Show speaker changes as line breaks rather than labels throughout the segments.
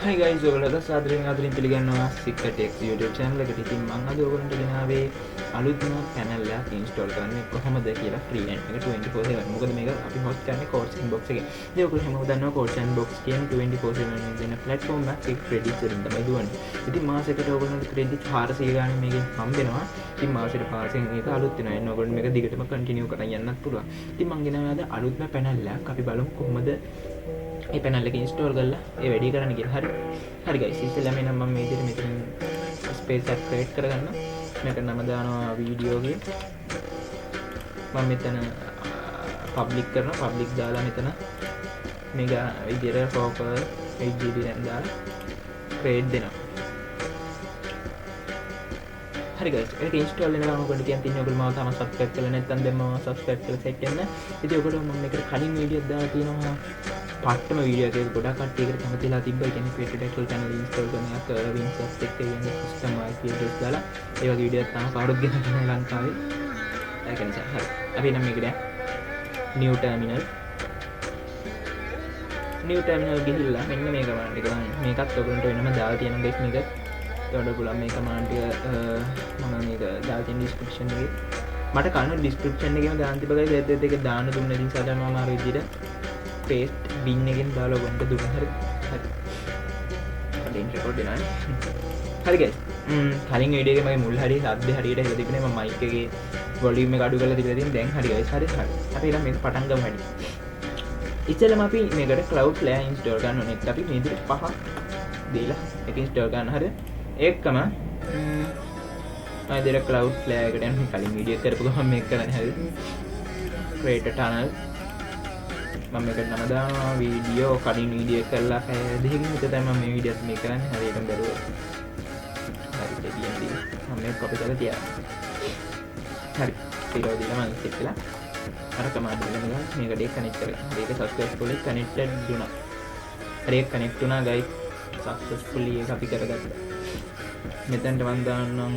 Hi guys, ඔයගොල්ලෝ සාදරයෙන් ආදරයෙන් පිළිගන්නවා Sick@X YouTube channel එකට. ඉතින් මම අද ඔයගොල්ලන්ට ගෙනාවේ අලුත්ම channel එකක් install කරන්නේ කොහොමද කියලා free end එක 24/7. මොකද මේක අපි host කරන්නේ Code Sandbox එකේ. ඉතින් ඔයගොල්ලෝ හැමෝම දන්නවා Code Sandbox කියන්නේ 24/7 දෙන platform එකක්. ඒක credits වලින් තමයි දුවන්නේ. ඉතින් මාසෙකට ඔයගොල්ලන්ට credit 400 ගානේ මේකෙන් හම්බෙනවා. ඉතින් මාසෙට පාසෙන් මේක අලුත් වෙනවා. එන්න ඔයගොල්ලෝ මේක දිගටම continue කරන් යන්නත් පුළුවන්. ඉතින් මම ගෙනාවේ අද අලුත්ම panel එකක්. අපි බලමු කොහොමද ඒ පැනල් එක ඉන්ස්ටෝල් කරලා ඒ වැඩේ කරන්න කියලා. හරි ගයිස්, ඉතින්ලා මම මේ විදිහට මෙතන ස්පේස් එකක් ක්‍රියේට් කරගන්න. මේකට නම දානවා වීඩියෝ ගේ. මම මෙතන පබ්ලික් කරනවා. පබ්ලික් දාලා මෙතන මේක විදිහට ෆෝකස් 8GB RAM දාලා ක්‍රියේට් දෙනවා. හරි ගයිස්, ඒක ඉන්ස්ටෝල් වෙනවා. ඔයගොල්ලෝ කියන් තියන්නේ ඔයගොල්ලෝ මාව තාම සබ්ස්ක්‍රයිබ් කරලා නැත්නම් දැන් මම සබ්ස්ක්‍රයිබ් කරලා සෙට් වෙන්න. ඉතින් ඔයගොල්ලෝ මම මේකට කලින් වීඩියෝස් දාලා තියෙනවා. පට්ටම වීඩියෝ එකක් ගොඩක් කට්ටියකට කැමතිලා තිබ්බා. ඒ කියන්නේ creator title channel install කරන එක Windows එක්ක කියන්නේ system IP address දාලා ඒ වගේ වීඩියෝස් තාම කවුරුත් ගෙනත් නැහැ ලංකාවේ. ඒක නිසා හරි. අපි නම් මේකට new terminal ගිහිල්ලා මෙන්න මේ command එක දාන්න. මේකත් ඔයගොල්ලන්ට වෙනම දාලා තියෙනවා guys. මේක ඔයාලට පුළුවන් මේ command එක මම මේක දාලා තියෙන description එකේ. මට කලින් description එකේම දාන්න තිබ්බා guys. ඒත් ඒක දාන්න දුන්න නිසා තමයි මම අර විදිහට paste bin එකෙන් දාලා ඔයගොල්ලන්ට දුන්නා. හරි රෙකෝඩ් වෙනවා. හරි guys, කලින් වීඩියෝ එකේ මගේ මුල් හරිය සද්ද හරියට හෙල තිබුණේ. මම mic එකේ volume එක අඩු කරලා තිබලා තියෙන. දැන් හරි guys, හරි අපි ඊළඟ මේක පටන් ගමු. හරි ඉතින්ම අපි මේකට cloud player install කරන්න ඕනේ. අපි මේ විදිහට පහක් දීලා ඒක install කරන්න. හරි ඒකම මම දෙර cloud player එකට යන කලින් වීඩියෝ කරපු ගමන් මේක කරන්නේ. හරි create a tunnel මම මේකට නම දානවා වීඩියෝ. කලින් වීඩියෝ කරලා පැය දෙකකින් විතර තමයි මම මේ වීඩියෝත් මේක කරන්නේ. හරියටම බැලුවා. හරි දෙවියන්දී මම මේක කොපි කරලා තියනවා. හරි ඊළඟ දීලා මම සෙට් කළා. අර කමාන්ඩ් එක ගන්න මේකට ඒක කනෙක්ට් කරගන්න. මේක successfully connected වුණා. හරි ඒක කනෙක්ට් වුණා guys. successfully ඒක අපි කරගත්තා. මෙතනට මම දාන්නම්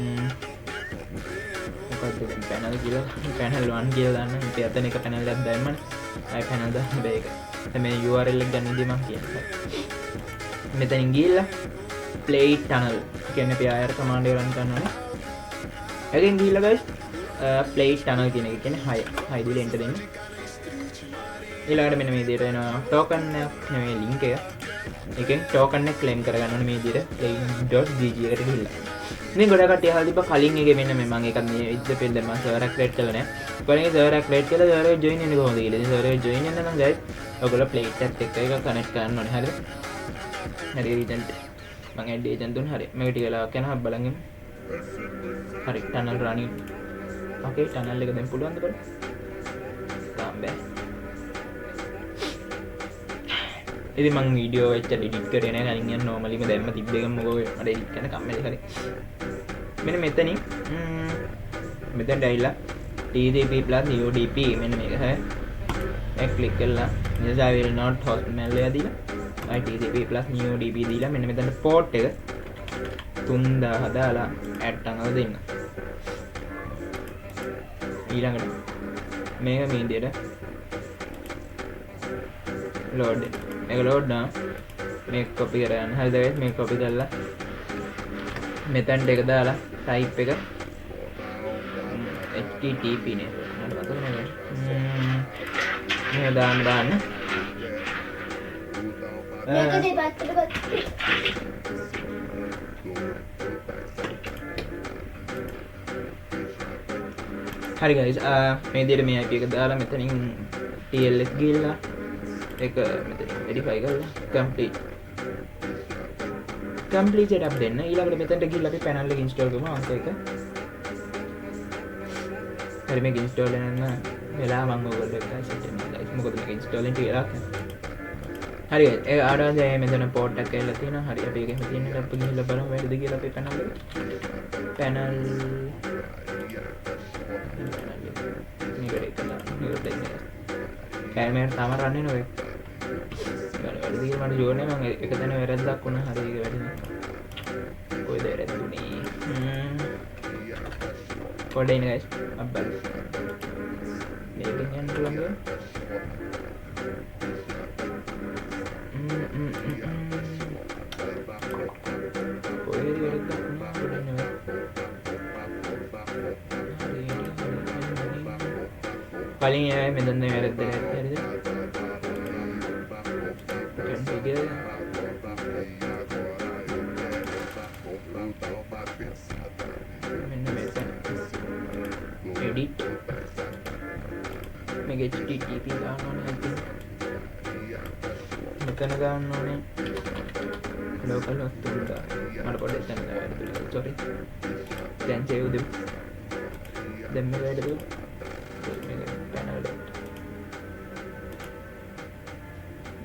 මොකක්ද දැන් panel කියලා. panel 1 කියලා දාන්න. ඉතින් අතන එක panel එකක් දැම්මම ආයි panel දාන්න බෑ ඒක. දැන් මේ URL එක ගන්න ඉදී මම කියන්නේ. මෙතනින් ගිහිල්ලා play tunnel කියන්නේ අපි ආයෙත් command එක run කරනවා. එකෙන් ගිහිල්ලා guys play tunnel කියන එක කියන්නේ 6 දීලා enter දෙන්න. ඊළඟට මෙන්න මේ විදිහට එනවා token එක නෙමෙයි link එක. එකෙන් token එක claim කරගන්න ඕනේ මේ විදිහට play.gg එකට ගිහිල්ලා. මේ ගොඩක් කට්ටිය අහලා තිබ්බා කලින් එකේ මෙන්න මේ මම ඒකත් මේ ඉද්ද පෙළ දැන් මම server එක create කරලා නැහැ. කොහොමද server එක create කරලා server එක join වෙන්නේ කොහොමද කියලා. ඉතින් server එක join වෙන්න නම් guys ඔයගොල්ලෝ play chat එක්ක එක connect කරන්න ඕනේ. හරිද? හරි agent මම add agent දුන්න. හරි මේක ටික වෙලාවක් යනවා බලන්න. හරි tunnel running. okay tunnel එක දැන් පුළුවන්ද බලන්න. තාම බෑ. ඉතින් මම වීඩියෝ එච්චර edit කරේ නැහැ. කලින් යන normally දැම්ම තිබ්බ එක මොකෝ මට edit කරන්න කම්මැලි. හරි මෙන්න මෙතනින් මෙතෙන්ට ඇවිල්ලා TCP+ UDP මෙන්න මේක හරි ඒක ක්ලික් කරලා yes I will not host mail එක දීලා ආයි TCP+ UDP දීලා මෙන්න මෙතන port එක 3000 දාලා add අංගව දෙන්න. ඊළඟට මේක මේ විදිහට load මේක load නා මේක copy කරගන්න. හරිද guys, මේක copy කරලා මෙතනට එක දාලා type එක http නේ මට මතක නෑ. මේ දාන්න
මේක දෙපැත්තට
හරි guys, මේ විදිහට මේ IP එක දාලා මෙතනින් TLS ගිහලා ඒක මෙතනින් verify කරලා complete setup දෙන්න. ඊළඟට මෙතනට ගිහලා අපි panel එක install කරමු අංක එක. හරි මේක install වෙනන්න වෙලා මම ඔයගොල්ලෝ එක්ක set වෙනවා guys. මොකද මේක install වෙන්න ටික වෙලාවක් යනවා. හරි guys, ඒ ආඩාද මෙතන port එක කියලා තියෙනවා. හරි අපි ඒක එහෙම තියෙන එක අපි ගිහලා බලමු වැඩිද කියලා අපේ panel එක. panel මේකට කළා. මේකට දෙන්න. කැමරා තම රන් වෙනවා ඒක. වැඩිද කියලා මට ජෝර් නෑ. මම එක තැන වැරද්දක් වුණා. හරි ඒක වැඩිද. කොයිද වැරදුනේ? කොඩේ ඉන්නේ guys. අබ්බල්. මේකෙන් යන්න පුළුවන්. කලින් ඒ මෙතන වැරද්ද හරිද configure මෙන්න මෙතන edit මේක http දාන්න ඕනේ මෙතන දාන්න ඕනේ local host එක මට පොඩ්ඩක් එතන වැරදුනා sorry දැන් save දෙමු දැන් මේ වැඩ දුන්න මේක panel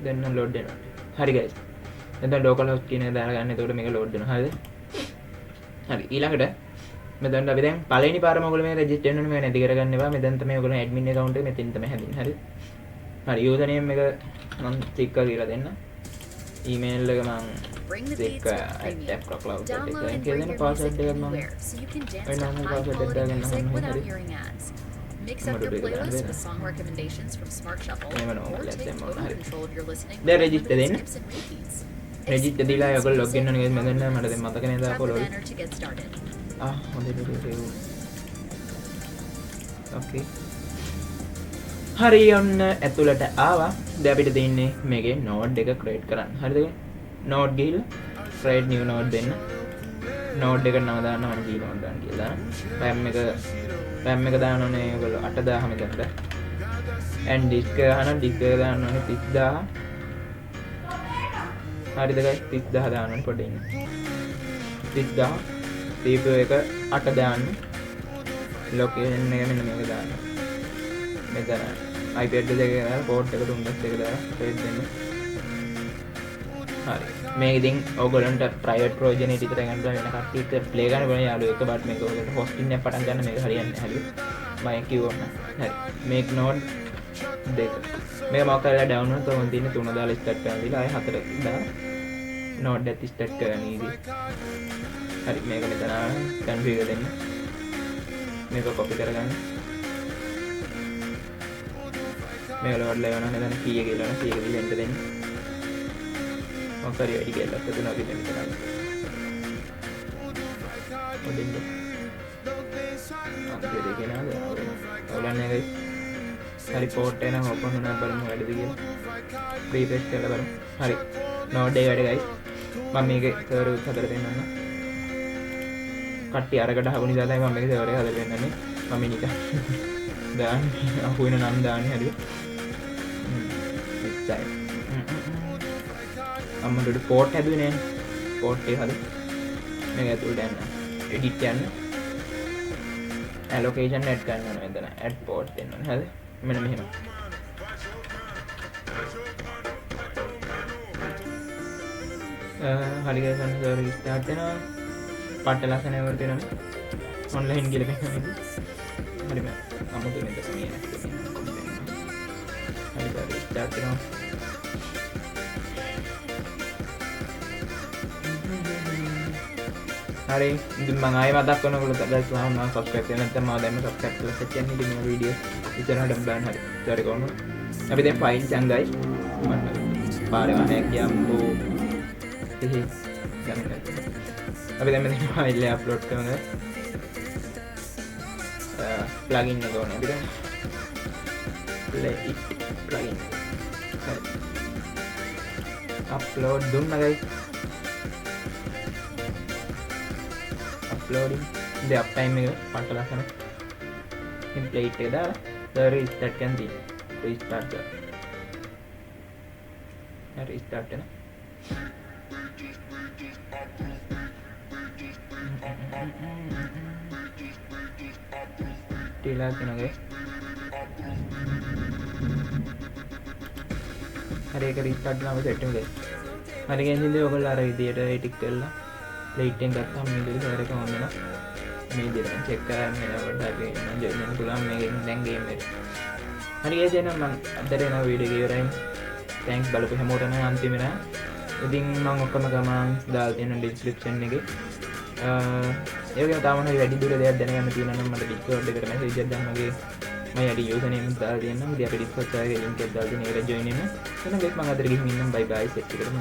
දැන් load වෙනවා හරි guys දැන් local host කියන එක දාලා ගන්න එතකොට මේක load වෙනවා හරිද හරි ඊළඟට මෙතන අපි දැන් පළවෙනි පාරම ඔයගොල්ලෝ මේ register වෙන්න ඕනේ මේ නැති කරගන්න එපා මෙතන තමයි ඔයගොල්ලෝ admin account එක මෙතෙන් තමයි හැදින්නේ හරි හරි user name එක මම check කරලා දෙන්න email එක මම check @appcloud.com කියලා දෙන්න password එක මම normal password එක දාගෙන හරි
Mix up your playlist with song recommendations from Smart Shuffle
Yeah, no,
or
let's
take
demo.
total control of your listening
They're
with
registered in.
skips and repeats.
register දීලා ඔයගොල්ලෝ login වෙනවා නේද මම මට දැන් මතක නේද
Tap
ආපහු
the
login
banner to get started.
හොඳට ඕකේ හරි ඔන්න ඇතුළට ආවා දැන් අපිට දෙන්නේ මේකේ node එක create කරන්න හරිද node ගිහිල්ලා create new node දෙන්න node එකට නම දාන්න මම g node දාන්න කියලා RAM එක දාන්න ඕනේ ඔයගොල්ලෝ 8000 මෙතනට and disk එක disk එක දාන්න ඕනේ 30000 හරිද guys 30000 දාන්න ඕනේ පොඩ්ඩක් ඉන්න 30000 CPU එක 8 දාන්න location එක මෙන්න මේක දාන්න මෙතන IP address එක දාලා port එකට Windows එක දාලා create දෙන්න හරි මේක ඉතින් ඔයගොල්ලන්ට private project එක විතර ගන්න වෙන කට්ටියට play ගන්න පුළුවන් යාළුවෝ එක බට් මේක ඔයගොල්ලෝ hosting එක පටන් ගන්න මේක හරියන්නේ නැහැ හරි මම කිව්වම හරි make node දෙක මේක මොකක් කරලා download කරන තියෙන 3 දාලා start කරන්න දීලා ආයෙ 4 දාලා node එක start කරන්න ඉදී හරි මේක මෙතන configure දෙන්න මේක copy කරගන්න මේක load ලැබෙනවා නේද දැන් key එක ගිහලා key එක දීලා enter දෙන්න මොකද වැඩි කියලා තුනක් දෙන්න මෙතන ඔඩින්ද අපේ දෙකේ නේද ඔලන්නේ guys හරි port එක නම් open වුණා බලමු වැඩිද කියලා refresh කරලා බලමු හරි node එක වැඩි guys මම මේකේ server එක හදලා දෙන්නම් කට්ටිය අරකට හවු නිසා තමයි මම මේකේ server එක හදලා දෙන්නන්නේ මම නිකන් දාන්නේ අහු වෙන නම් දාන්නේ හරිද එච්චයි අම්මට port හැදුවේ නෑනේ port එක හරි මේක ඇතුළට යන්න edit යන්න allocation add කරන්න ඕනේ මෙතන add port දෙන්න ඕනේ හරිද මෙන්න මෙහෙම හරි ගියා ගන්න server start වෙනවා පට්ට ලස්සන ඒවා තියෙනවා online කියලා පෙන්නන්නේ හරි මම අමුතු මේක සමිය හරි server start වෙනවා හරි ඉතින් මම ආයෙ මතක් කරනකොට guys මම subscribe කරලා නැත්නම් මම දැන්ම subscribe කරලා set කරන්න ඉතින් මේ වීඩියෝ ඉස්සරහටම බලන්න හරි sorry කොහොමද අපි දැන් file යන් guys මම පාරේ වහේ කියම්බෝ එහේ ගන්න අපි දැන් මේ file එක upload කරමු plugin එක ඕනේ අපි දැන් play it plugin upload දුන්නා guys uploading the uptime එක පට්ට ලස්සන template එක දාලා server restart කරන්න තියෙනවා restart කරලා restart කරන ටිලා කෙනගේ හරි ඒක restart කරනවා set වෙනවා හරි ගෙන්දින්ද ඔයගොල්ලෝ අර විදියට edit කරලා plate එක ගත්තාම මේ විදිහට server එක on වෙනවා මේ විදිහට check කරන්න වෙනකොට අපි join වෙන්න පුළුවන් මේකෙන් දැන් game එක හරි guys එහෙනම් මම අදට එන වීඩියෝ එක ඉවරයි thanks බලපු හැමෝටම අන්තිමට ඉතින් මම ඔක්කොම ගමන් දාලා තියෙන description එකේ ඒකේ තාම හරි වැඩි දුර දෙයක් දැනගන්න තියෙනවා නම් මට Discord එකට message එකක් දාන්න මගේ මම යටි username එක දාලා තියෙනවා ඉතින් අපි Discord එකේ link එක දාලා තියෙන ඒකට join වෙන්න එහෙනම් guys මම අදට ගිහින් ඉන්නම් bye bye set එකටම